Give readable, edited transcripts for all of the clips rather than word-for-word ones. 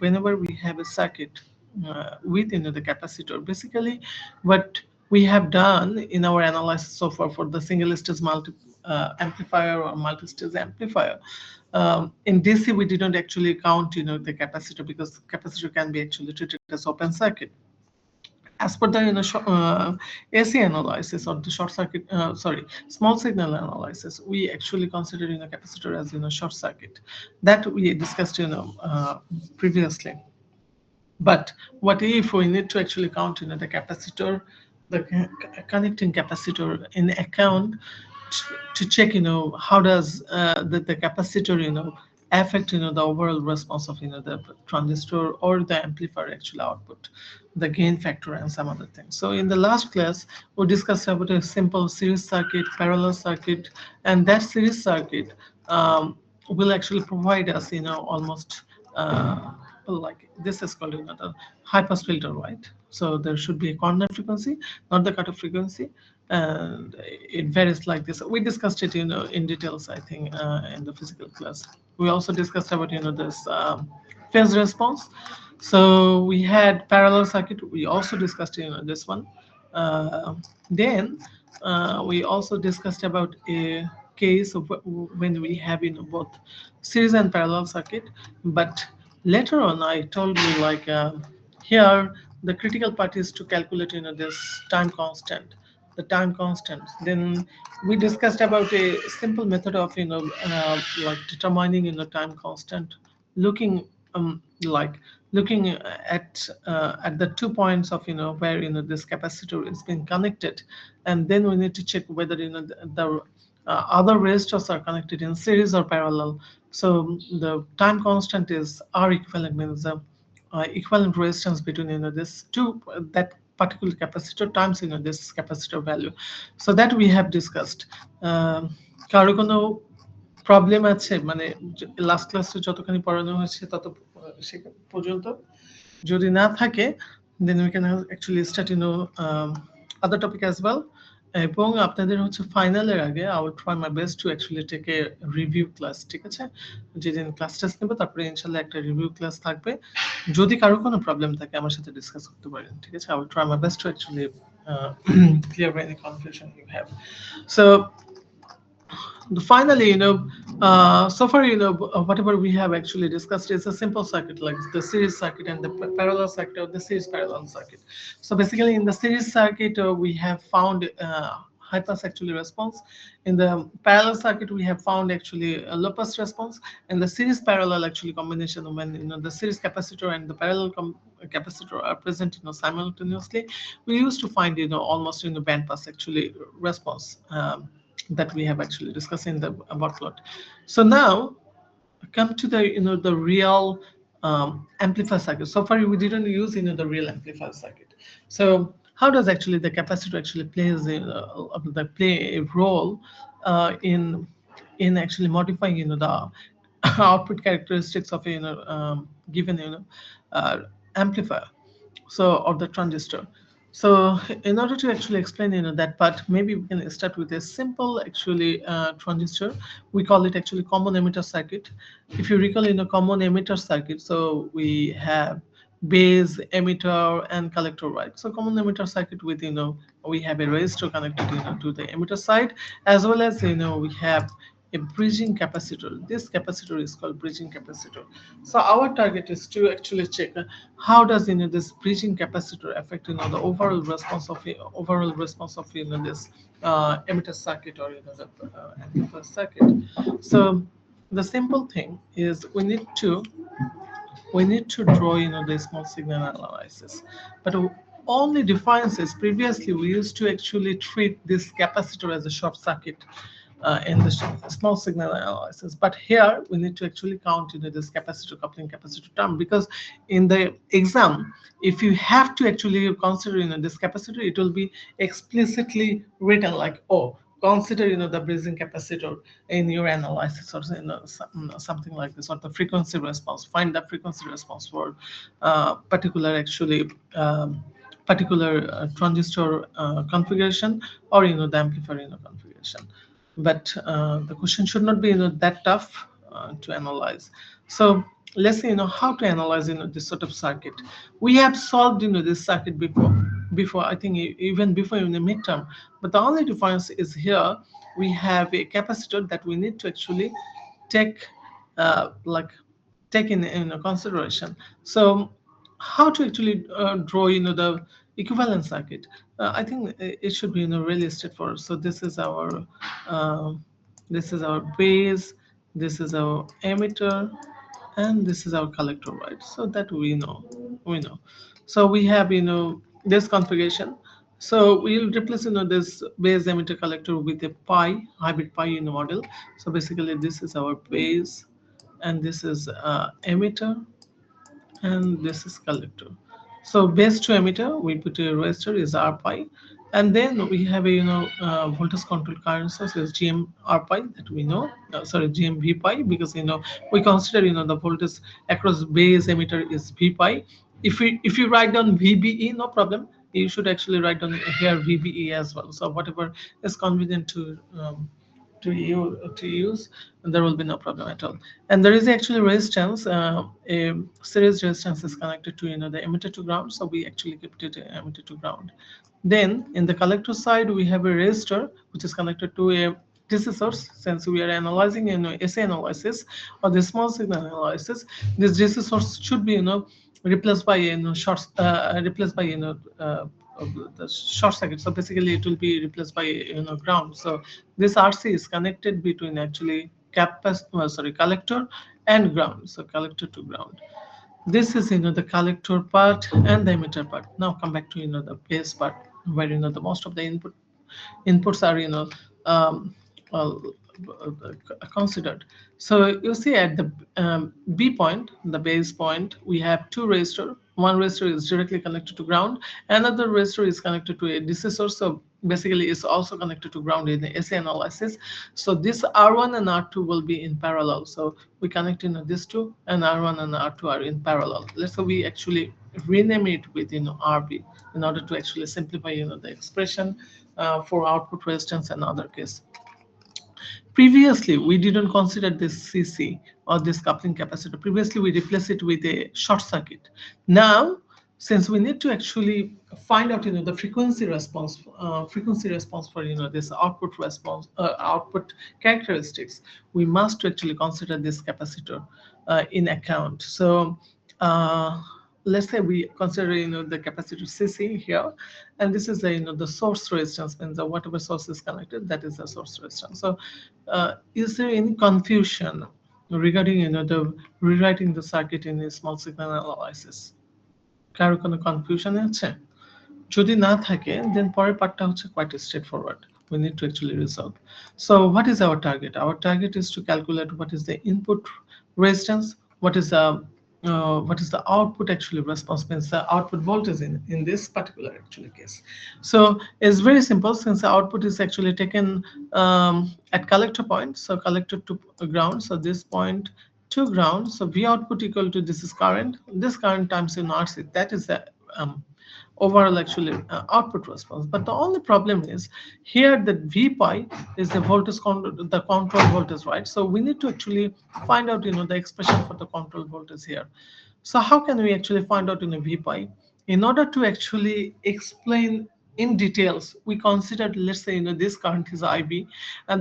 whenever we have a circuit with the capacitor, basically what we have done in our analysis so far for the single stage multi amplifier or multi-stage amplifier, in DC we didn't actually count the capacitor, because capacitor can be actually treated as open circuit. As per the AC analysis or the short circuit, sorry, small signal analysis, we actually consider capacitor as short circuit, that we discussed previously. But what if we need to actually count the capacitor, the connecting capacitor in account, to check how does the capacitor affect the overall response of the transistor or the amplifier actual output, the gain factor and some other things. So in the last class we discussed about a simple series circuit, parallel circuit, and that series circuit will actually provide us almost like this is called the high pass filter, right? So there should be a corner frequency, not the cutoff frequency, and it varies like this. We discussed it in details, I think, in the physical class. We also discussed about this phase response. So we had parallel circuit, we also discussed this one. Then we also discussed about a case of when we have both series and parallel circuit. But later on I told you, like, here the critical part is to calculate this time constant, the time constant. Then we discussed about a simple method of like determining time constant, looking like looking at the 2 points of where this capacitor is being connected, and then we need to check whether the other resistors are connected in series or parallel. So the time constant is R equivalent, means the equivalent resistance between this two, that particular capacitor times this capacitor value. So that we have discussed. কারো কোনো problem আছে, মানে last ক্লাসে যতখানি পড়ানো হয়েছে তত সে পর্যন্ত? যদি না থাকে, then we can actually start other topic as well. এবং আপনাদের হচ্ছে ফাইনালের আগে I will try my best to actually take a review class, ঠিক আছে? যেদিন ক্লাস টেস্ট নেব তারপরে ইনশাআল্লাহ একটা রিভিউ ক্লাস থাকবে। যদি কারো কোনো প্রবলেম থাকে আমার সাথে ডিসকাস করতে পারেন, ঠিক আছে? I will try my best to actually clear any confusion you have. So finally, so far, whatever we have actually discussed is a simple circuit, like the series circuit and the parallel circuit, or the series parallel circuit. So basically in the series circuit we have found high pass actually response. In the parallel circuit we have found actually a low pass response. And the series parallel actually combination, when the series capacitor and the parallel capacitor are present simultaneously, we used to find almost band pass actually response, that we have actually discussed in the workload. So now come to the the real amplifier circuit. So far we didn't use the real amplifier circuit. So how does actually the capacitor actually play a role in actually modifying the output characteristics of a given amplifier, so, or the transistor. So in order to actually explain that part, maybe we can start with a simple actually transistor. We call it actually common emitter circuit. If you recall in a common emitter circuit, so we have base, emitter and collector, right? So common emitter circuit with we have a resistor connected to the emitter side, as well as we have a bridging capacitor. This capacitor is called bridging capacitor. So our target is to actually check how does this bridging capacitor affect the overall response of this emitter circuit, or the amplifier circuit. So the simple thing is we need to draw the small signal analysis. But only difference is, previously we used to actually treat this capacitor as a short circuit in the small signal analysis. But here we need to actually count this capacitor coupling capacitor term, because in the exam, if you have to actually consider this capacitor, it will be explicitly written like, oh, consider the bridging capacitor in your analysis, or something like this, or the frequency response, find the frequency response for particular actually particular transistor configuration, or the amplifier configuration. But the question should not be that tough to analyze. So let's say how to analyze this sort of circuit. We have solved this circuit before I think even before in the midterm, but the only difference is here we have a capacitor that we need to actually take like take in consideration. So how to actually draw the equivalent circuit. I think it should be really straightforward. So uh, this is our base, this is our emitter, and this is our collector, right? So that we know. So we have this configuration. So we'll replace this base emitter collector with a pi hybrid pi model. So basically this is our base, and this is emitter, and this is collector. So base to emitter, we put a resistor is R pi, and then we have a voltage control current source is GM R pi that we know. Sorry, GM V pi, because we consider the voltage across base emitter is V pi. If you write down VBE, no problem. You should actually write down here VBE as well. So whatever is convenient to use, and there will be no problem at all. And there is actually resistance, a series resistance is connected to the emitter to ground, so we actually kept it emitter to ground. Then in the collector side we have a resistor which is connected to a DC source. Since we are analyzing SA analysis or the small signal analysis, this DC source should be replaced by short replaced by the short circuit. So basically it will be replaced by ground. So this RC is connected between actually collector and ground. So collector to ground. This is the collector part and the emitter part. Now come back to the base part, where the most of the inputs are uh, considered. So you see at the B point, the base point, we have two resistor. One resistor is directly connected to ground. Another resistor is connected to a DC source. So basically, it's also connected to ground in the SA analysis. So this R1 and R2 will be in parallel. So we connect these two, and R1 and R2 are in parallel. Let's say we actually rename it with RB in order to actually simplify the expression for output resistance and other case. Previously, we didn't consider this CC or this coupling capacitor. Previously, we replaced it with a short circuit. Now, since we need to actually find out, the frequency response for this output response, output characteristics, we must actually consider this capacitor in account. So. Let's say we consider the capacitor CC here, and this is the the source resistance, means that whatever source is connected, that is the source resistance. So is there any confusion regarding the rewriting the circuit in a small signal analysis? কারো কোনো confusion আছে? যদি না থাকে, then পরের পার্টটা হচ্ছে quite straightforward. We need to actually resolve. So what is our target? Our target is to calculate what is the input resistance, what is the output actually response, means the output voltage in this particular actually case. So it's very simple, since the output is actually taken at collector point. So collector to ground, so this point to ground. So V output equal to this is current, this current times in RC, that is the overall actually output response. But the only problem is here that V pi is the voltage the control voltage, right? So we need to actually find out the expression for the control voltage here. So how can we actually find out V pi? In order to actually explain in details, we considered, let's say this current is IB, and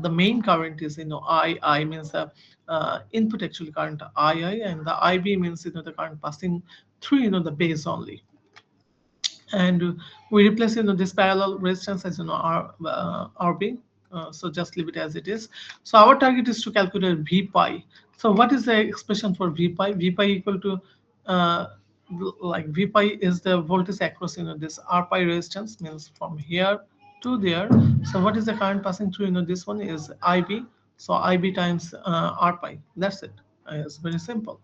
the main current is I means the input actually current II, and the IB means the current passing through the base only. And we replace this parallel resistance as RB. So just leave it as it is. So our target is to calculate V pi. So what is the expression for V pi? V pi equal to uh, like V pi is the voltage across this R pi resistance, means from here to there. So what is the current passing through this one is IB. So IB times R pi. That's it. It's very simple.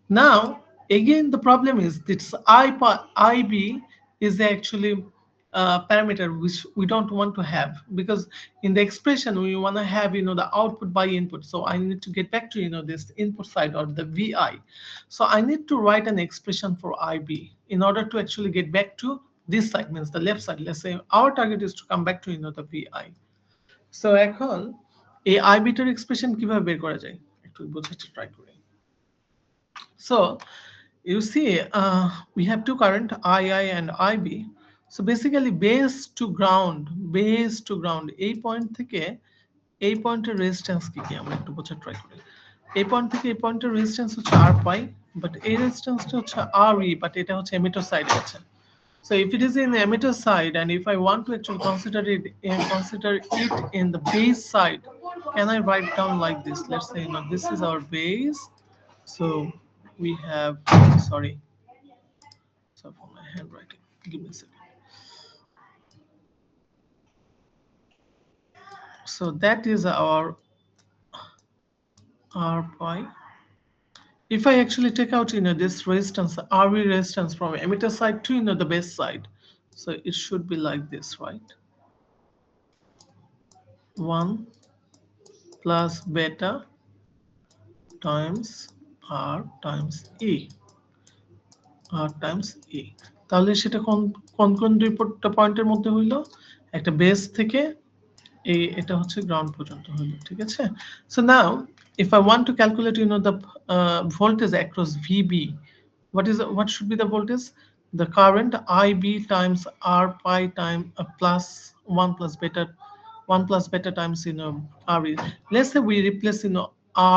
Now, again, the problem is this IB is actually a parameter which we don't want to have, because in the expression we want to have the output by input. So I need to get back to this input side or the VI. So I need to write an expression for IB in order to actually get back to this side, means the left side. Let's say our target is to come back to the VI. So এখন এই আইবিটার expression কিভাবে বের করা যায় একটু বোঝাতে try করি। So you see, we have two current II and IB. So basically base to ground এই পয়েন্ট থেকে এই পয়েন্টের রেজিস্ট্যান্স কি আমরা একটু বোঝার ট্রাই করি। এই পয়েন্ট থেকে এই পয়েন্টের রেজিস্ট্যান্স হচ্ছে আর পাই, বাট এই রেজিস্ট্যান্সটা হচ্ছে আর ই, বাট এটা হচ্ছে এমিটার সাইডে আছে। So if it is in the emitter side, and if I want to actually consider it in the base side, can I write down like this? Let's say, this is our base. So we have, sorry, sorry for my handwriting. Give me a second. So that is our R pi. If I actually take out, this resistance, RV resistance from emitter side to, the base side, so it should be like this, right? 1 plus beta times R times E, R times E. তাহলে সেটা কোন কোন কোন দুই পয়েন্টের মধ্যে হইলো? একটা বেস থেকে এটা হচ্ছে গ্রাউন্ড পর্যন্ত হলো, ঠিক আছে? So now if I want to calculate, the voltage across VB, what should be the voltage? The current IB times R pi time plus 1 plus beta times, RE. Let's say we replace,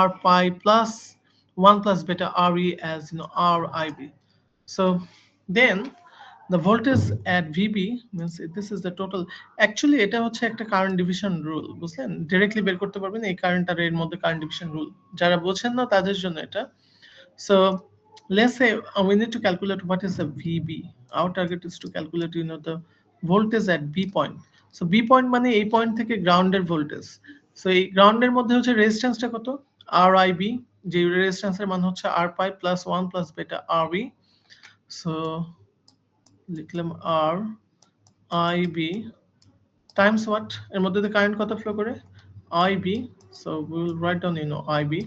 R pi plus 1 plus beta RE as, RIB. So then the voltage at VB means this is the total. Actually এটা হচ্ছে একটা current division rule, বুঝলেন? Directly বের করতে পারবেন এই current আর এর মধ্যে কারেন্ট ডিভিশন রুল। যারা বোঝেন না তাদের জন্য এটা। So let's say we need to calculate what is the VB. Our target is to calculate, the voltage at B point. So B point মানে এই পয়েন্ট থেকে গ্রাউন্ডের ভোল্টেজ। সো এই গ্রাউন্ডের মধ্যে হচ্ছে রেজিস্ট্যান্সটা কত? RIB, যে রেজিস্ট্যান্সের মান হচ্ছে R pi plus 1 plus beta RE. So লিখলাম আর আইবি টাইমস হোয়াট, এর মধ্যে দিয়ে কারেন্ট কত ফ্লো করে? IB. So we will write down, IB,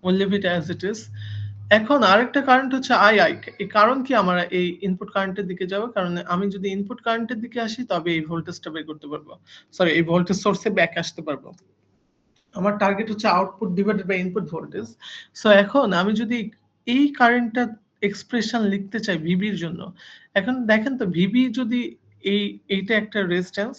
will leave it as it is. এখন আরেকটা কারেন্ট হচ্ছে আই। এই কারণ কি আমরা এই ইনপুট কারেন্টের দিকে যাব? কারণ আমি যদি ইনপুট কারেন্টের দিকে আসি তবে এই ভোল্টেজটা বের করতে পারবো, সরি এই ভোল্টেজ সোর্সে ব্যাক আসতে পারবো। আমার টার্গেট হচ্ছে output divided by input voltage. So এখন আমি যদি এই কারেন্টটা এক্সপ্রেশন লিখতে চাই ভিবির জন্য, এখন দেখেন তো ভিবি যদি এইটা একটা রেজিস্ট্যান্স,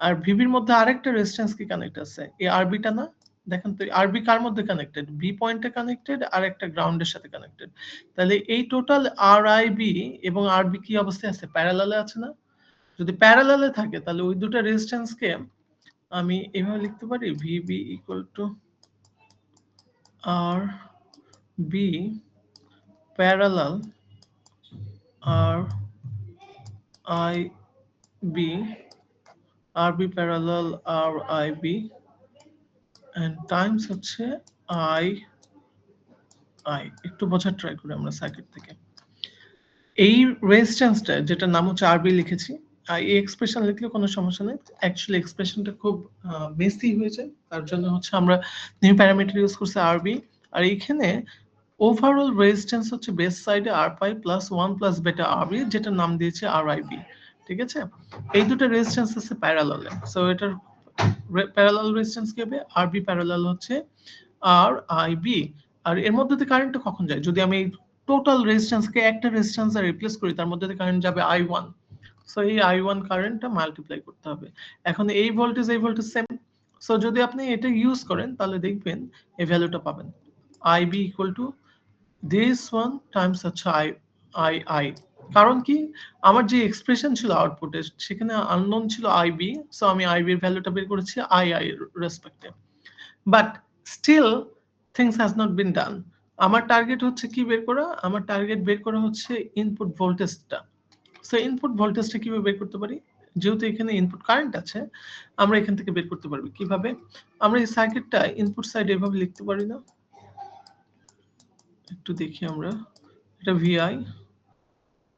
আর ভিবির মধ্যে আরেকটা রেজিস্ট্যান্স কি কানেক্ট আছে? এই আরবিটা না? দেখেন তো আরবি কার মধ্যে কানেক্টেড? বি পয়েন্টে কানেক্টেড আর একটা গ্রাউন্ডের সাথে কানেক্টেড। তাহলে এই টোটাল আরআইবি এবং আরবি কি অবস্থায় আছে? প্যারালালে আছে না? যদি প্যারালালে থাকে তাহলে ওই দুটো রেজিস্ট্যান্সকে আমি এভাবে লিখতে পারি, VB equal to R B parallel R I B, R B parallel R I B, and times হচ্ছে আই আই। একটু বোঝার ট্রাই করি আমরা সার্কিট থেকে। এই রেজিস্ট্যান্সটা যেটা নাম হচ্ছে আরবি লিখেছি, এই এক্সপ্রেশন লিখলে কোনো সমস্যা নেই। অ্যাকচুয়ালি এক্সপ্রেশনটা খুব মেসি হয়ে যায়, তার জন্য হচ্ছে আমরা নিউ প্যারামিটার ইউজ করছি আরবি। আর এইখানে ওভারঅল রেজিস্ট্যান্স হচ্ছে বেস সাইডে আর পাই প্লাস 1 প্লাস বেটা আরবি, যেটা নাম দিয়েছে আরআইবি, ঠিক আছে? এই দুটো রেজিস্ট্যান্স আছে প্যারালালে। সো এটার প্যারালাল রেজিস্ট্যান্স কি হবে? আরবি প্যারালাল হচ্ছে আর আইবি। আর এর মধ্যে দিয়ে কারেন্টটা কখন যায়? যদি আমি টোটাল রেজিস্ট্যান্সকে একটা রেজিস্ট্যান্স আর রিপ্লেস করি, তার মধ্যে দিয়ে কারেন্ট যাবে I1। সো এই I1 কারেন্টটা মাল্টিপ্লাই করতে হবে। এখন এই ভোল্টেজ সেম। সো যদি আপনি এটা ইউজ করেন তাহলে দেখবেন এই ভ্যালুটা পাবেন, IB equal to this one Times হচ্ছে আই। কারণ কি, আমার যে এক্সপ্রেশন ছিল আউটপুটে সেখানে আননোন ছিল আইবি, সো আমি আইবি এর ভ্যালুটা বের করেছি আই এর রেসপেক্টে। But still things has not been done. আমার টার্গেট হচ্ছে কি বের করা? আমার টার্গেট বের করা হচ্ছে ইনপুট ভোল্টেজটা। সো ইনপুট ভোল্টেজটা কিভাবে বের করতে পারি? যেহেতু এখানে ইনপুট কারেন্ট আছে, আমরা এখান থেকে বের করতে পারবো কিভাবে? আমরা এই সার্কিটটা ইনপুট সাইডে এভাবে লিখতে পারি না? একটু দেখি আমরা। এটা ভিআই,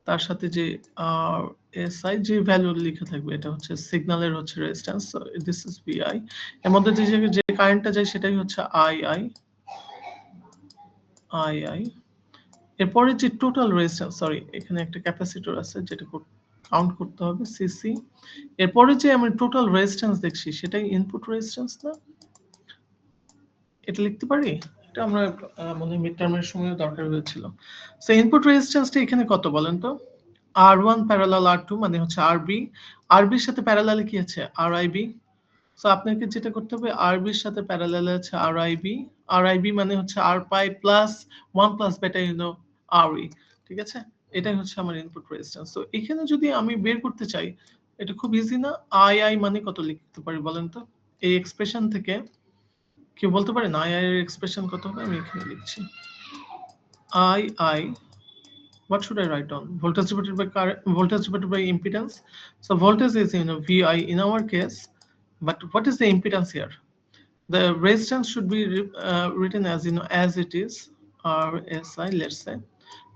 তার সাথে যে এসআই যে ভ্যালু লেখা থাকবে এটা হচ্ছে সিগন্যালের হচ্ছে resistance. So this is VI. এর মধ্যে যে কারেন্টটা যায় সেটাই হচ্ছে আইআই। এরপরে যে টোটাল রেজিস্ট্যান্স, সরি এখানে একটা ক্যাপাসিটর আছে যেটা কাউন্ট করতে হবে, সিসি। এরপরে যে আমি টোটাল রেজিস্ট্যান্স দেখছি সেটাই ইনপুট রেজিস্ট্যান্স না? এটা লিখতে পারি এটা আমরা মনে হয় মিড টার্মের সময় দরকার হয়েছিল। সো ইনপুট রেজিস্ট্যান্সটা এখানে কত বলেন তো? R1 প্যারালাল R2 মানে হচ্ছে RB, RB এর সাথে প্যারালালে কি আছে? RIB। সো আপনাকে যেটা করতে হবে RB এর সাথে প্যারালালে আছে RIB, RIB মানে হচ্ছে R পাই প্লাস 1 প্লাস বেটা RE, ঠিক আছে? এটাই হচ্ছে আমার ইনপুট রেজিস্ট্যান্স। সো এখানে যদি আমি বের করতে চাই, এটা খুব ইজি না? II মানে কত লিখতে পারি বলেন তো? এই এক্সপ্রেশন থেকে কেউ বলতে পারেন II এর এক্সপ্রেশন কত হবে? আমি এখানে লিখছি। II, what should I write down? Voltage divided by current, voltage divided by impedance. So voltage is VI in our case, but what is the impedance here? The resistance should be written as as it is, RSI, let's say.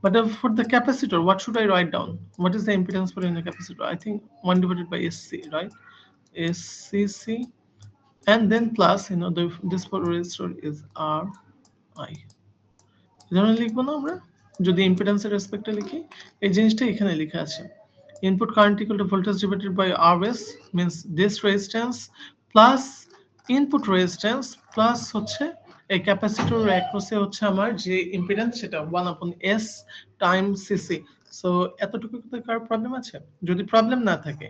But for the capacitor, what should I write down? What is the impedance for in a capacitor? I think 1 divided by SC, right? SCC, and then plus this for resistor is RI. এজন্য লিখবো না আমরা, যদি ইম্পিডেন্সের রেসপেক্টে লিখি এই জিনিসটা এখানে লেখা আছে। Input current equal to voltage divided by RS means this resistance plus input resistance plus হচ্ছে এই ক্যাপাসিটর অ্যাক্রসে হচ্ছে আমার যে ইম্পিডেন্স সেটা 1/s টাইম সিসি। সো এতটুকু কার প্রবলেম আছে? যদি প্রবলেম না থাকে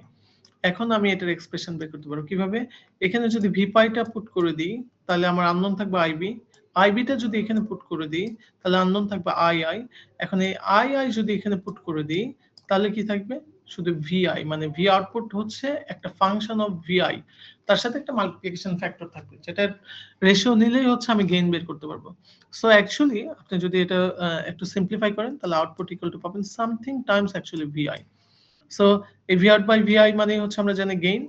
এখন আমি এটার এক্সপ্রেশন বের করতে পারবো কিভাবে? এখানে যদি ভি পাইটা পুট করে দিই তাহলে আমার আননোন থাকবে আইবি, আইবিটা যদি এখানে পুট করে দিই তাহলে আননোন থাকবে আইআই। এখন এই আইআই যদি এখানে পুট করে দিই তাহলে কি থাকবে? শুধু ভিআই, মানে ভি আউটপুট হচ্ছে একটা ফাংশন অফ ভিআই, তার সাথে একটা মাল্টিপ্লিকেশন ফ্যাক্টর থাকবে যেটার রেশিও নিলেই হচ্ছে আমি গেইন বের করতে পারবো। সো অ্যাকচুয়ালি আপনি যদি এটা একটু সিম্পলিফাই করেন তাহলে আউটপুট ইকুয়াল টু পাবেন something times actually VI. So a V out by VI মানে হচ্ছে আমরা জানি gain.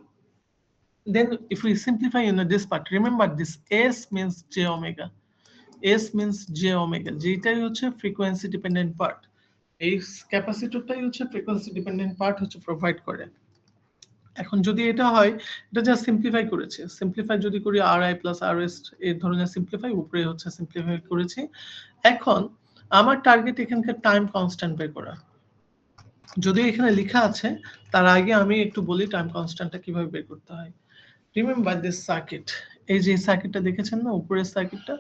Then if we simplify this part, remember this S means J omega. S means J omega. যেটাই হচ্ছে frequency dependent part. এই ক্যাপাসিটরটাই হচ্ছে frequency dependent part হচ্ছে provide করে। এখন যদি এটা হয়, এটা জাস্ট সিম্পলিফাই করেছে। সিম্পলিফাই যদি করি RI প্লাস RS এই ধরনের সিম্পলিফাই, উপরে হচ্ছে সিম্পলিফাই করেছি। এখন আমার টার্গেট এখানকার টাইম কনস্ট্যান্ট বের করা। যদি এখানে লেখা আছে তার আগে আমি একটু বলি টাইম কনস্ট্যান্টটা কিভাবে বের করতে হয়। রিমেম্বার দিস সার্কিট, এই যে সার্কিটটা দেখেছেন না উপরের সার্কিটটা,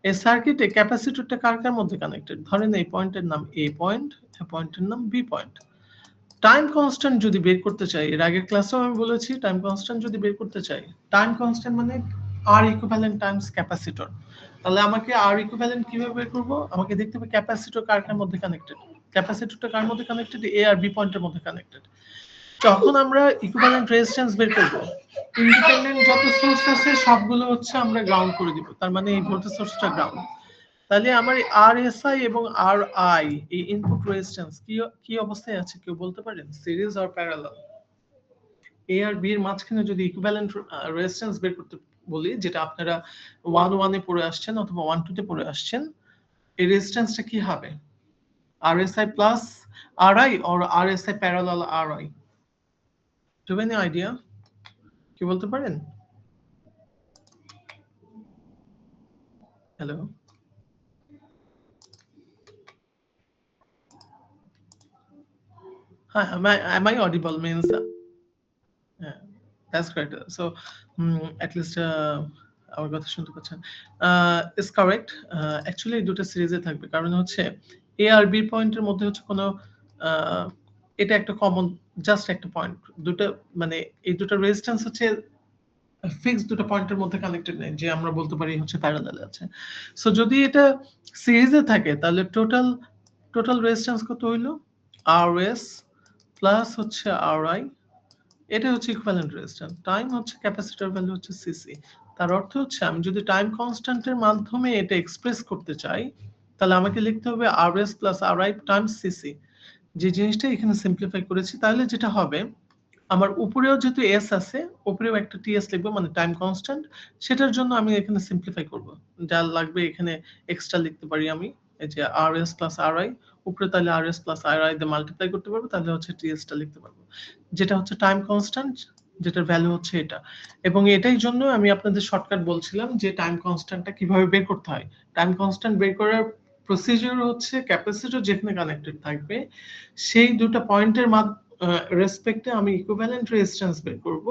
এই সার্কিটে ক্যাপাসিটরটা কার কার মধ্যে কানেক্টেড? ধরেন এই পয়েন্টের নাম এ পয়েন্ট, এই পয়েন্টের নাম বি পয়েন্ট। টাইম কনস্ট্যান্ট যদি বের করতে চাই, এর আগের ক্লাসেও আমি বলেছি টাইম কনস্ট্যান্ট যদি বের করতে চাই, টাইম কনস্ট্যান্ট মানে আর ইকুইভ্যালেন্ট টাইমস ক্যাপাসিটর। তাহলে আমাকে আর ইকুইভ্যালেন্ট কিভাবে বের করব? আমাকে দেখতে হবে ক্যাপাসিটর কার কার মধ্যে কানেক্টেড। ক্যাপাসিটরটা কার মধ্যে কানেক্টেড? এ আর বি পয়েন্টের মধ্যে কানেক্টেড। যখন আমরা ইকুইভ্যালেন্ট রেজিস্ট্যান্স বের করব, ইন্ডিপেন্ডেন্ট যত সোর্স আছে সবগুলো হচ্ছে আমরা গ্রাউন্ড করে দিব, তার মানে এই ভোল্টেজ সোর্সটা গ্রাউন্ড। তাহলে আমার RSI এবং RI এই ইনপুট রেজিস্ট্যান্স কি অবস্থায় আছে কেউ বলতে পারেন? Series or parallel? এ আর বি এর মাঝখানে যদি ইকুইভ্যালেন্ট রেজিস্ট্যান্স বের করতে বলি, যেটা আপনারা 1 এ পড়ে আসছেন অথবা 1 তে পড়ে আসছেন, এই রেজিস্ট্যান্সটা কি হবে? RSI plus RI or RSI parallel RI? Do you have any idea? কি বলতে পারেন? Hello, hi, am I audible? Means yeah, that's great. So at least আমার কথা শুনতে পাচ্ছেন। Is correct. অ্যাকচুয়ালি দুটো সিরিজে থাকবে, কারণ হচ্ছে এ আর বি পয়েন্টের মধ্যে হচ্ছে কোনো এটা একটা কমন জাস্ট একটা পয়েন্ট, দুটো মানে এই দুটো রেজিস্ট্যান্স হচ্ছে ফিক্সড দুটো পয়েন্টের মধ্যে কানেক্টেড নেই যে আমরা বলতে পারি হচ্ছে প্যারালালে আছে। সো যদি এটা সিরিজে থাকে তাহলে টোটাল রেজিস্ট্যান্স কত হইলো? RS প্লাস হচ্ছে RI, এটা হচ্ছে ইকুইভ্যালেন্ট রেজিস্ট্যান্স। টাইম হচ্ছে ক্যাপাসিটর ভ্যালু হচ্ছে সিসি। তার অর্থ হচ্ছে আমি যদি টাইম কনস্ট্যান্টের মাধ্যমে এটা এক্সপ্রেস করতে চাই তাহলে আমাকে লিখতে হবে RS plus RI Times CC. যে জিনিসটা এখানে সিম্পলিফাই করেছি, তাহলে যেটা হবে আমার উপরেও যেহেতু এস আছে, উপরেও একটা টিএস লিখবো মানে টাইম কনস্ট্যান্ট, সেটার জন্য আমি এখানে সিম্পলিফাই করব। যা লাগবে এখানে এক্সট্রা লিখতে পারি আমি, এই যে RS প্লাস RI, উপরে তাহলে RS প্লাস RI দিয়ে মাল্টিপ্লাই করতে পারবো, তাহলে হচ্ছে টিএসটা লিখতে পারবো, যেটা হচ্ছে টাইম কনস্ট্যান্ট, যেটার ভ্যালু হচ্ছে এটা। এবং এটাই জন্য আমি আপনাদের শর্টকাট বলছিলাম যে টাইম কনস্ট্যান্টটা কিভাবে বের করতে হয়। টাইম কনস্ট্যান্ট বের করার প্রসিজার হচ্ছে ক্যাপাসিটর যেখানে কানেক্টেড থাকবে সেই দুটো পয়েন্টের রেসপেক্টে আমি ইকুইভ্যালেন্ট রেজিস্ট্যান্স বের করব,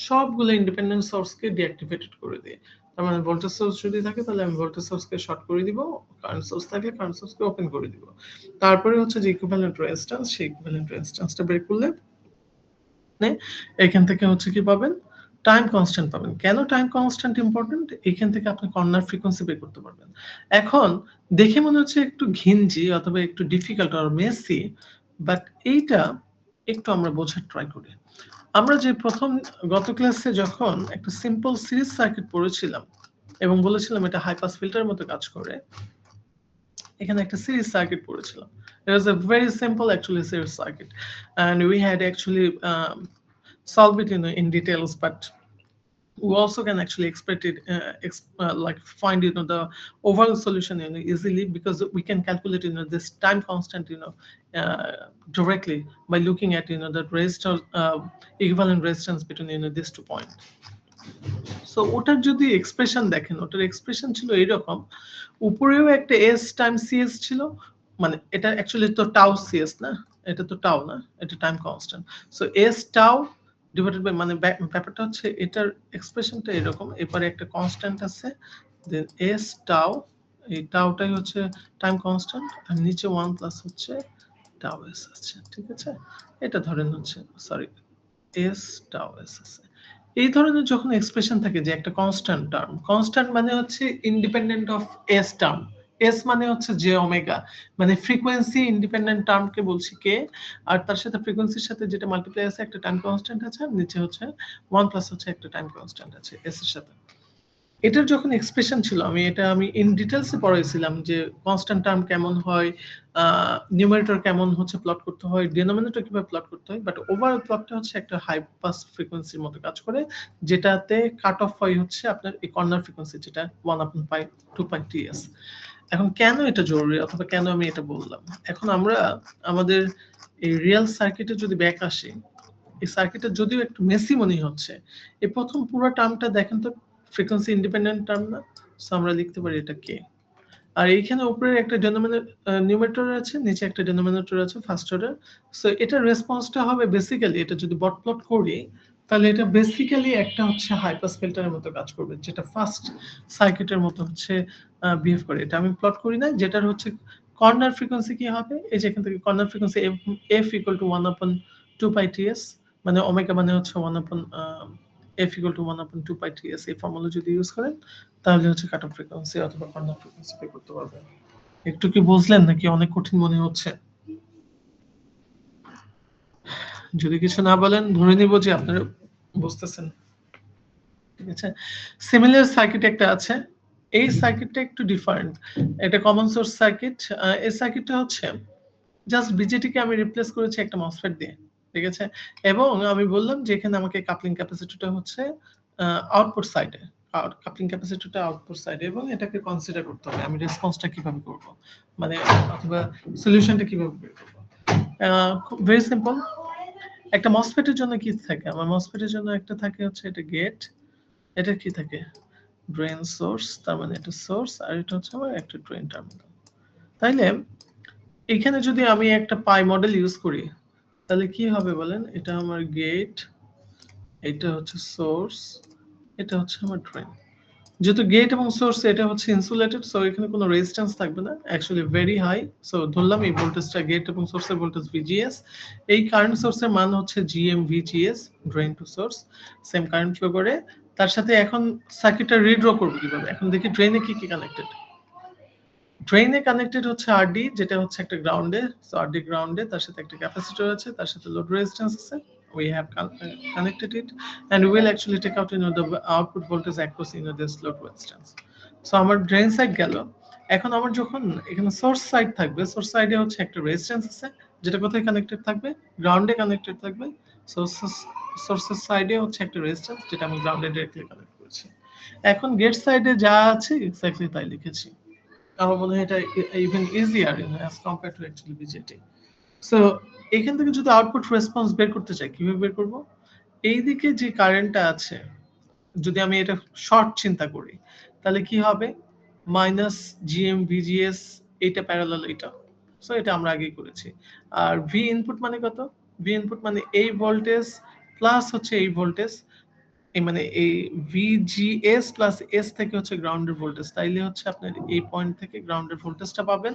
সবগুলো ইন্ডিপেন্ডেন্ট সোর্সকে ডিঅ্যাক্টিভেটেড করে দিয়ে। তার মানে ভোল্টেজ সোর্স যদি থাকে তাহলে আমি ভোল্টেজ সোর্সকে শর্ট করে দিব, কারেন্ট সোর্স থাকলে কারেন্ট সোর্সকে ওপেন করে দিব। তারপরে হচ্ছে যে ইকুইভ্যালেন্ট রেজিস্ট্যান্স, সেই ইকুইভ্যালেন্ট রেজিস্ট্যান্সটা বের করলে এখান থেকে হচ্ছে কি পাবেন, টাইম কনস্ট্যান্ট পাবেন। কেন টাইম কনস্ট্যান্ট ইম্পর্টেন্ট, এখান থেকে আপনি কর্নার ফ্রিকোয়েন্সি বের করতে পারবেন। এখন দেখে মনে হচ্ছে একটু ঘিঞ্জি অথবা একটু ডিফিকাল্ট আর মেসি, বাট এইটা একটু আমরা বোঝার ট্রাই করি। আমরা যে প্রথম গত ক্লাসে যখন একটা সিম্পল সিরিজ সার্কিট পড়েছিলাম এবং বলেছিলাম এটা হাই পাস ফিল্টারের মতো কাজ করে, এখানে একটা সিরিজ সার্কিট পড়েছিলাম। It was a very simple actually series circuit, and we had actually solve it in details, but we also can actually expect it like find the overall solution easily, because we can calculate this time constant directly by looking at the resistor equivalent resistance between these 2 points. So ওটার যদি expression দেখেন, ওটার expression ছিল এইরকম, উপরেও একটা S time CS ছিল, মানে এটা অ্যাকচুয়ালি তো টাউ সিএস না, এটা তো টাউ না, এটা time constant. So S tau divided by, মানে ব্যাপারটা হচ্ছে এটার এক্সপ্রেশনটা এরকম, এরপরে একটা কনস্ট্যান্ট আছে, দেন এস টাউ, এই টাউটাই হচ্ছে টাইম কনস্ট্যান্ট, আর নিচে 1 প্লাস হচ্ছে টাউ এস আছে, ঠিক আছে? এটা ধরেন হচ্ছে, সরি, এস টাউ এস আছে। এই ধরনের যখন এক্সপ্রেশন থাকে যে একটা কনস্ট্যান্ট টার্ম, কনস্ট্যান্ট মানে হচ্ছে independent of S term, S মানে হচ্ছে জে ওমেগা, মানে ফ্রিকোয়েন্সি ইন্ডিপেন্ডেন্ট টার্মকে বলছি কে, আর তার সাথে ফ্রিকোয়েন্সির সাথে যেটা মাল্টিপ্লাই আছে একটা টাইম কনস্ট্যান্ট আছে, আর নিচে হচ্ছে 1 প্লাস হচ্ছে একটা টাইম কনস্ট্যান্ট আছে এস এর সাথে। এটার যখন এক্সপ্রেশন ছিল, আমি ইন ডিটেলসে পড়াইছিলাম যে কনস্ট্যান্ট টার্ম কেমন হয়, নিউমারেটর কেমন হচ্ছে প্লট করতে হয়, ডিনোমিনেটর কিভাবে প্লট করতে হয়, বাট ওভারঅল প্লটটা হচ্ছে একটা হাই পাস ফ্রিকোয়েন্সির মতো কাজ করে, যেটাতে কাট অফ হয় হচ্ছে আপনার এই কর্নার ফ্রিকোয়েন্সি, যেটা 1/পাই 2 পাই টিএস। এখন কেন এটা জরুরি অথবা কেন আমি এটা বললাম, এখন আমরা আমাদের এই রিয়েল সার্কিটে যদি ব্যাক আসি, এই সার্কিটে যদিও একটু মেসি মনে হচ্ছে, এই প্রথম পুরো টার্মটা দেখেন তো ফ্রিকোয়েন্সি ইন্ডিপেন্ডেন্ট টার্ম না? সো আমরা লিখতে পারি এটা কে, আর এইখানে উপরে একটা নিউমারেটর আছে, নিচে একটা ডিনোমিনেটর আছে ফার্স্ট অর্ডার। সো এটা রেসপন্সটা হবে বেসিক্যালি, এটা যদি বট প্লট করি তাহলে এটা বেসিক্যালি একটা হচ্ছে হাই পাস ফিল্টারের মতো কাজ করবে, যেটা ফার্স্ট সার্কিটের মতো হচ্ছে বিহেভ করে। এটা আমি প্লট করি না, যেটার হচ্ছে কর্নার ফ্রিকোয়েন্সি কি হবে, এই যে এখান থেকে corner frequency f equal to 1/2 pi TS, মানে ওমেগা মানে হচ্ছে 1/, f equal to 1/2 pi TS, এই ফর্মুলা যদি ইউজ করেন তাহলে হচ্ছে কাট অফ ফ্রিকোয়েন্সি অথবা কর্নার ফ্রিকোয়েন্সি বের করতে পারবেন। একটু কি বুঝলেন নাকি অনেক কঠিন মনে হচ্ছে? যদি কিছু না বলেন ধরে নিব যে আপনারা বুঝতেছেন, ঠিক আছে? সিমিলার সার্কিট একটা আছে, এই সার্কিটটা একটু ডিফারেন্ট, এটা কমন সোর্স সার্কিট। এই সার্কিটটা হচ্ছে জাস্ট বিজেটিকে আমি রিপ্লেস করেছি একটা মসফেট দিয়ে, ঠিক আছে? এবং আমি বললাম যে এখানে আমাকে কাপলিং ক্যাপাসিটরটা হচ্ছে আউটপুট সাইডে, কাপলিং ক্যাপাসিটরটা আউটপুট সাইডে, এবং এটাকে কনসিডার করতে হবে আমি রেসপন্সটা কিভাবে করব, মানে অথবা সলিউশনটা কিভাবে বের করব। ভেরি সিম্পল, একটা মসফেটের জন্য কি থাকে, আমার মসফেটের জন্য একটা থাকে হচ্ছে এটা গেট, এটা কি থাকে ড্রেন সোর্স, তার মানে এটা সোর্স, আর এটা হচ্ছে আমার একটা ড্রেন টার্মিনাল। তাইলে এখানে যদি আমি একটা পাই মডেল ইউজ করি তাহলে কি হবে বলেন, এটা আমার গেট, এটা হচ্ছে সোর্স, এটা হচ্ছে আমার ড্রেন। যেহেতু গেট এবং সোর্স এটা হচ্ছে ইনসুলেটেড, সো এখানে কোনো রেজিস্ট্যান্স থাকবে না, অ্যাকচুয়ালি ভেরি হাই। সো ধরলাম এই ভোল্টেজটা গেট এবং সোর্সের ভোল্টেজ ভিজিএস, এই কারেন্ট সোর্সের মান হচ্ছে GM VGS, drain to source, same current flow করে। তার সাথে এখন সার্কিটটা রিড্র করব কিভাবে, এখন দেখি ড্রেনে কি কি কানেক্টেড। ড্রেনে কানেক্টেড হচ্ছে আরডি, যেটা হচ্ছে একটা গ্রাউন্ডে, সো আরডি গ্রাউন্ডে, তার সাথে একটা ক্যাপাসিটর আছে, তার সাথে লোড রেজিস্ট্যান্স আছে, we have connected it, and we will actually take out the output voltage across this load resistance. So আমার ড্রেন সাইড গেল, এখন আমার যখন এখানে সোর্স সাইড থাকবে, সোর্স সাইডে হচ্ছে একটা রেজিস্ট্যান্স আছে, যেটা কোথায় কানেক্টেড থাকবে, গ্রাউন্ডে কানেক্টেড থাকবে। সোর্সের সাইডে হচ্ছে একটা রেজিস্ট্যান্স, যেটা আমি গ্রাউন্ডে ডাইরেক্টলি কানেক্ট করেছি। এখন গেট সাইডে যা আছে এক্স্যাক্টলি তাই লিখেছি। আমার মনে হয় এটা even easier as compare to actually BJD. So এখান থেকে যদি আউটপুট রেসপন্স বের করতে চাই, কিভাবে বের করব? এইদিকে যে কারেন্টটা আছে, যদি আমি এটা শর্ট চিন্তা করি তাহলে কি হবে, মাইনাস জিএম ভিজিএস, এটা প্যারালাল এটা, সো এটা আমরা আগেই করেছি। আর ভি ইনপুট মানে কত, ভি ইনপুট মানে এই ভোল্টেজ প্লাস হচ্ছে এই ভোল্টেজ, এই মানে এই ভিজিএস প্লাস এস থেকে হচ্ছে গ্রাউন্ডের ভোল্টেজ, তাইলে হচ্ছে আপনার এই পয়েন্ট থেকে গ্রাউন্ডের ভোল্টেজটা পাবেন,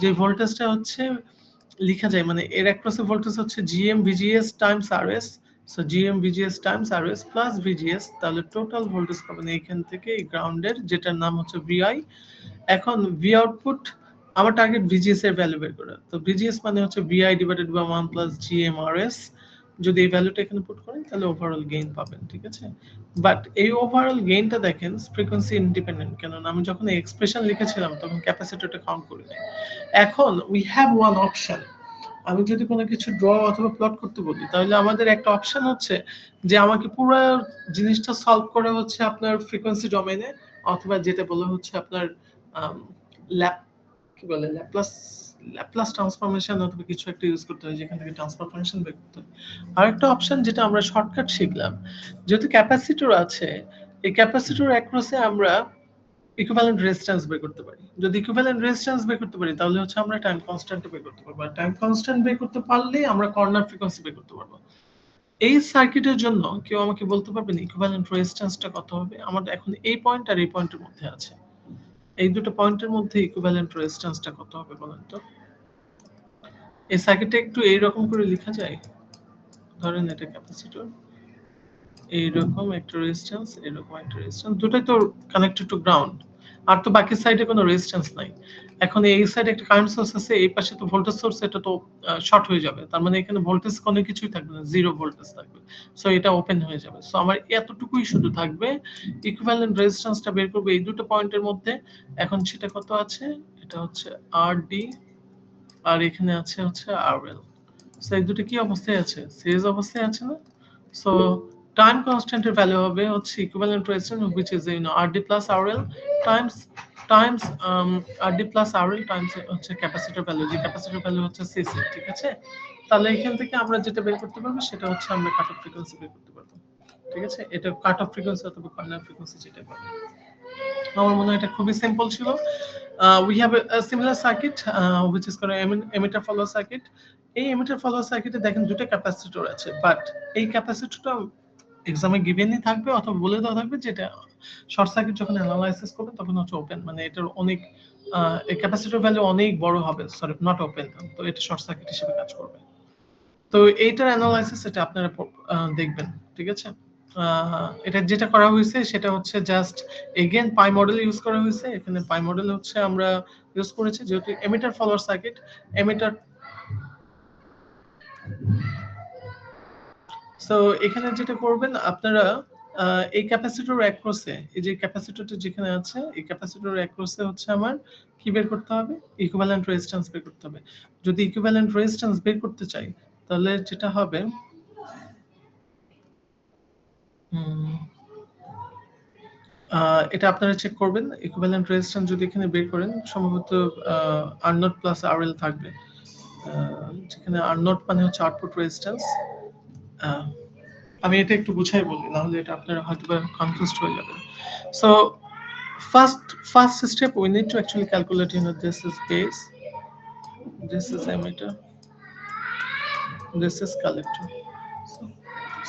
যে ভোল্টেজটা হচ্ছে লিখা যায় মানে এর অ্যাক্রসে ভোল্টেজ হচ্ছে GM VGS times RS. So GM VGS times RS plus VGS, তাহলে টোটাল ভোল্টেজ পাবেন এইখান থেকে এই গ্রাউন্ডের, যেটার নাম হচ্ছে ভিআই। এখন ভি আউটপুট, আমার টার্গেট ভিজিএস এর ভ্যালু বের করা, তো ভিজিএস মানে হচ্ছে ভিআই ডিভাইডেড বাই 1 প্লাস জিএমআরএস। যদি এই ভ্যালুটা এখানে পুট করেন তাহলে ওভারঅল গেইন পাবেন, ঠিক আছে। বাট এই ওভারঅল গেইনটা দেখেন ফ্রিকোয়েন্সি ইন্ডিপেন্ডেন্ট, কেননা আমি যখন এই এক্সপ্রেশন লিখেছিলাম তখন ক্যাপাসিটরটা কাউন্ট করি নাই। এখন উই হ্যাভ ওয়ান অপশন, আমি যদি কোনো কিছু ড্র অথবা প্লট করতে বলি তাহলে আমাদের একটা অপশন হচ্ছে যে আমাকে পুরো জিনিসটা সলভ করে হচ্ছে আপনার ফ্রিকোয়েন্সি ডোমেইনে, অথবা যেটা বলা হচ্ছে আপনার ল্যাপ কি বলে ল্যাপ্লাস, ল্যাপ্লাস ট্রান্সফরমেশন অথবা কিছু একটা ইউজ করতে হয় যেখান থেকে ট্রান্সফার ফাংশন বের করতে হয়। আরেকটা অপশন যেটা আমরা শর্টকাট শিখলাম, যেহেতু ক্যাপাসিটর আছে, এই ক্যাপাসিটর অ্যাক্রসে আমরা ইকুইভ্যালেন্ট রেজিস্ট্যান্স বের করতে পারি। যদি ইকুইভ্যালেন্ট রেজিস্ট্যান্স বের করতে পারি তাহলে হচ্ছে আমরা টাইম কনস্ট্যান্ট বের করতে পারবো, আর টাইম কনস্ট্যান্ট বের করতে পারলে আমরা কর্নার ফ্রিকোয়েন্সি বের করতে পারবো। এই সার্কিটের জন্য কেউ আমাকে বলতে পারবেন ইকুইভ্যালেন্ট রেজিস্ট্যান্সটা কত হবে? আমাদের এখন এই পয়েন্ট আর এই পয়েন্টের মধ্যে আছে, এই দুটো পয়েন্টের মধ্যে ইকুইভ্যালেন্ট রেজিস্ট্যান্সটা কত হবে বলেন তো? এই সার্কিটটা একটু এইরকম করে লেখা যায়, ধরেন এটা ক্যাপাসিটর, এইরকম একটা রেজিস্ট্যান্স, এরকম একটা রেজিস্ট্যান্স, দুটোই তো কানেক্টেড টু গ্রাউন্ড, আর তো বাকি সাইডে কোনো রেজিস্ট্যান্স নাই। এখন এই সাইডে একটা কারেন্ট সোর্স আছে, এই পাশে তো ভোল্টেজ সোর্স, এটা তো শর্ট হয়ে যাবে, তার মানে এখানে ভোল্টেজ কোনো কিছুই থাকবে না, জিরো ভোল্টেজ থাকবে। সো এটা ওপেন হয়ে যাবে, সো আমার এতটুকুই শুধু থাকবে, ইকুইভ্যালেন্ট রেজিস্ট্যান্সটা বের করবে এই দুটো পয়েন্টের মধ্যে। এখন সেটা কত আছে? এটা হচ্ছে আর ডি, আর এখানে আছে হচ্ছে আর এল। সো এই দুটো কি অবস্থায় আছে? সিরিজ অবস্থায় আছে না? সো টাইম কনস্ট্যান্টের ভ্যালু হবে হচ্ছে equivalent resistance which is RD plus RL times times RD plus RL times হচ্ছে ক্যাপাসিটর ভ্যালু, যে ক্যাপাসিটর ভ্যালু হচ্ছে CC, ঠিক আছে। তাহলে এখান থেকে আমরা যেটা বের করতে পারবো সেটা হচ্ছে আমরা কাট অফ ফ্রিকোয়েন্সি বের করতে পারবো, ঠিক আছে। এটা কাট অফ ফ্রিকোয়েন্সি অথবা কর্নার ফ্রিকোয়েন্সি যেটা পাবো। আমার মনে হয় এটা খুবই সিম্পল ছিল। We have a similar circuit which is called emitter follower circuit. এই emitter follower সার্কিটে দেখেন দুটো ক্যাপাসিটর আছে, বাট এই ক্যাপাসিটরটা এক্সামে গিভেনই থাকবে অথবা বলে দেওয়া থাকবে যে এটা শর্ট সার্কিট যখন অ্যানালাইসিস করবেন তখন হচ্ছে ওপেন, মানে এটার অনেক এই ক্যাপাসিটর ভ্যালু অনেক বড় হবে, সরি নট ওপেন, তো এটা শর্ট সার্কিট হিসেবে কাজ করবে। তো এইটার অ্যানালাইসিস এটা আপনারা দেখবেন, ঠিক আছে। এটা যেটা করা হয়েছে সেটা হচ্ছে জাস্ট এগেন পাই মডেল ইউজ করা হয়েছে। এখানে পাই মডেল হচ্ছে আমরা ইউজ করেছি যেহেতু emitter follower circuit, emitter. So এখানে যেটা করবেন আপনারা এই ক্যাপাসিটর অ্যাক্রসে, এই যে ক্যাপাসিটরটা যেখানে আছে এই ক্যাপাসিটর অ্যাক্রসে হচ্ছে আমার কি বের করতে হবে? ইকুইভ্যালেন্ট রেজিস্ট্যান্স বের করতে হবে। যদি ইকুইভ্যালেন্ট রেজিস্ট্যান্স বের করতে চাই তাহলে যেটা হবে এটা আপনারা চেক করবেন ইকুইভ্যালেন্ট রেজিস্ট্যান্স যদি এখানে বের করেন সম্ভবত আর নট প্লাস আর এল থাকবে, যেখানে আর নট মানে হচ্ছে আউটপুট রেজিস্ট্যান্স। আমি এটা একটু বুঝাই বলি, না হলে এটা আপনারা হয়তো কনফিউজড হয়ে যাবেন। So first step we need to actually calculate, this is base, this is emitter, this is collector. So,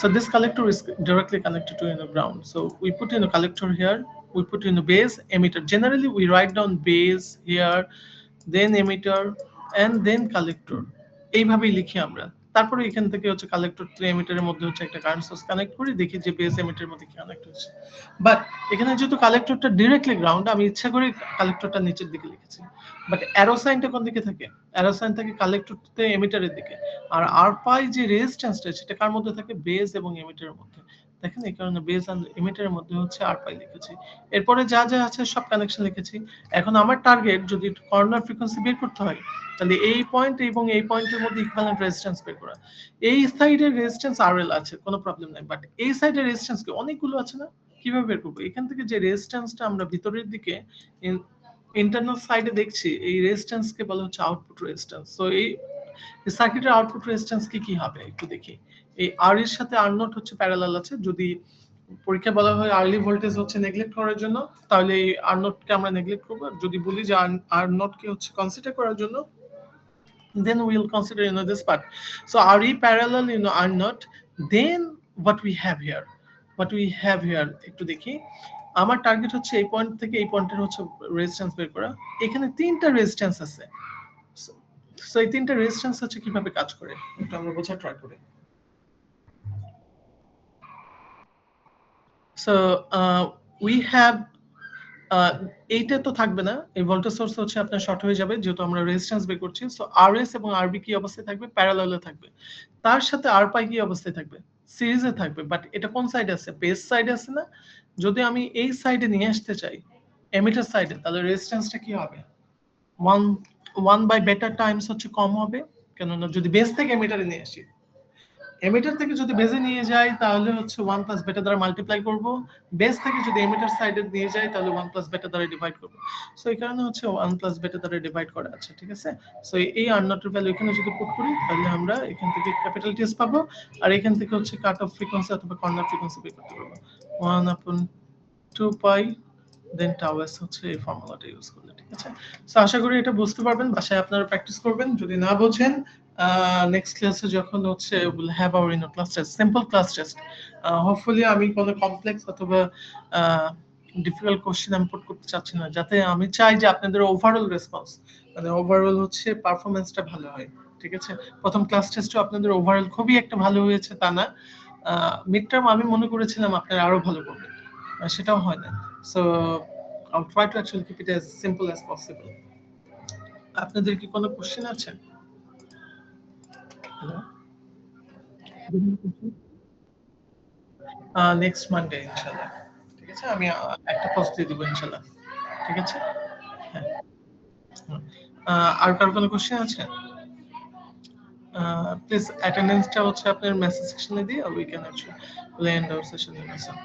so this collector is directly connected to ground. So we put in a collector here, we put in a base emitter. Generally we write down base here, then emitter, and then collector. এইভাবেই লিখি আমরা। তারপরে এখান থেকে হচ্ছে collector two এমিটারের মধ্যে হচ্ছে একটা কারেন্ট সোর্স কানেক্ট করি, দেখি যে বেস এমিটারের মধ্যে কি কানেক্ট হচ্ছে। বাট এখানে যেহেতু কালেক্টরটা ডিরেক্টলি গ্রাউন্ড, আমি ইচ্ছা করে কালেক্টরটা নিচের দিকে লিখেছি। বাট অ্যারো সাইনটা কোন দিকে থাকে? অ্যারো সাইন থাকে কালেক্টর টু এমিটারের দিকে। আর আর পাই যে রেজিস্ট্যান্সটা সেটা কার মধ্যে থাকে? বেস এবং এমিটারের মধ্যে। দেখেন এই কারণে বেস আর এমিটারের মধ্যে হচ্ছে আর পাই লিখেছি। এরপরে যা যা আছে সব কানেকশন লিখেছি। এখন আমার টার্গেট যদি কর্নার ফ্রিকোয়েন্সি বের করতে হয় তাহলে এই পয়েন্ট এবং এই পয়েন্টের মধ্যে ইকুইভ্যালেন্ট রেজিস্ট্যান্স বের করা। এই সাইডের রেজিস্ট্যান্স আরএল আছে, কোনো প্রবলেম নাই, বাট এই সাইডের রেজিস্ট্যান্স কি অনেকগুলো আছে না, কিভাবে বের করব? এখান থেকে যে রেজিস্ট্যান্সটা আমরা ভিতরের দিকে ইন্টারনাল সাইডে দেখছি এই রেজিস্ট্যান্সকে বলা হচ্ছে আউটপুট রেজিস্ট্যান্স। সো এই সার্কিটের আউটপুট রেজিস্ট্যান্স কি কি হবে একটু দেখি। এই আর এর সাথে আর নট হচ্ছে প্যারালাল আছে, যদি পরীক্ষা বলা হয় আর্লি ভোল্টেজ হচ্ছে নেগলেক্ট করার জন্য তাহলে এই আর নট কে আমরা নেগলেক্ট করব, যদি বলি যে আর নট কে হচ্ছে কনসিডার করার জন্য then we will consider this part. So RE parallel R not, then what we have here, what we have here একটু দেখি। আমার টার্গেট হচ্ছে এই পয়েন্ট থেকে এই পয়েন্টের হচ্ছে রেজিস্ট্যান্স বের করা। এখানে তিনটা রেজিস্ট্যান্স আছে। সো এই তিনটা রেজিস্ট্যান্স হচ্ছে কিভাবে কাজ করে একটু আমরা বোঝার ট্রাই করি। সো উই হ্যাভ এইটা তো থাকবে না, এই ভোল্টেজ সোর্স হচ্ছে আপনার শর্ট হয়ে যাবে যেহেতু আমরা রেজিস্ট্যান্স বের করছি। সো আরএস এবং আরবি কি অবস্থায় থাকবে? প্যারালালে থাকবে। তার সাথে আর পাই কি অবস্থায় থাকবে? সিরিজে থাকবে। বাট এটা কোন সাইডে আছে? বেস সাইডে আছে না? যদি আমি এই সাইডে নিয়ে আসতে চাই এমিটার সাইডে, তাহলে রেজিস্ট্যান্সটা কি হবে? ওয়ান ওয়ান বাই বেটা টাইমস হচ্ছে কম হবে, কেননা যদি বেস থেকে এমিটারে নিয়ে আসি, এমিটার থেকে যদি বেজে নিয়ে যাই তাহলে হচ্ছে ওয়ান প্লাস বেটা দ্বারা মাল্টিপ্লাই করব, বেস থেকে যদি এমিটার সাইডে নিয়ে যাই তাহলে ওয়ান প্লাস বেটা দ্বারা ডিভাইড করব। সো এই কারণে হচ্ছে ওয়ান প্লাস বেটা দ্বারা ডিভাইড করা আছে, ঠিক আছে। সো এই আর নটের ভ্যালু এখানে যদি পুট করি তাহলে আমরা এখান থেকে ক্যাপিটাল টিএস পাবো, আর এখান থেকে হচ্ছে কাট অফ ফ্রিকোয়েন্সি অথবা কর্নার ফ্রিকোয়েন্সি বের করতে পারবো। 1/2 পাই দেন টাউ এস হচ্ছে এই ফর্মুলাটা ইউজ করলে, ঠিক আছে। সো আশা করি এটা বুঝতে পারবেন, বাসায় আপনারা প্র্যাকটিস করবেন। যদি না বোঝেন নেক্সট ক্লাসে যখন হচ্ছে will have our in class test, simple class test. Hopefully আমি কোনো কমপ্লেক্স অথবা ডিফিকাল্ট কোশ্চেন আমি পুট করতে চাচ্ছি না, যাতে আমি চাই যে আপনাদের ওভারঅল রেসপন্স মানে ওভারঅল হচ্ছে পারফরমেন্সটা ভালো হয়, ঠিক আছে। প্রথম ক্লাস টেস্টও আপনাদের ওভারঅল খুবই একটা ভালো হয়েছে তা না, মিড টার্ম আমি মনে করেছিলাম আপনারা আরো ভালো করবেন, সেটাও হয় না। So I'll try to actually keep it as simple as possible. আপনাদের কি কোনো কোশ্চেন আছে? হ্যালো, নেক্সট মানডে ইনশাআল্লাহ, ঠিক আছে। আমি একটা পোস্ট দিয়ে দিব ইনশাআল্লাহ, ঠিক আছে। হ্যাঁ। হুম। আর কার কোনো কোশ্চেন আছে? প্লিজ অ্যাটেন্ডেন্সটা হচ্ছে আপনার মেসেজ সেকশনে দিয়ে we can actually end our session in message.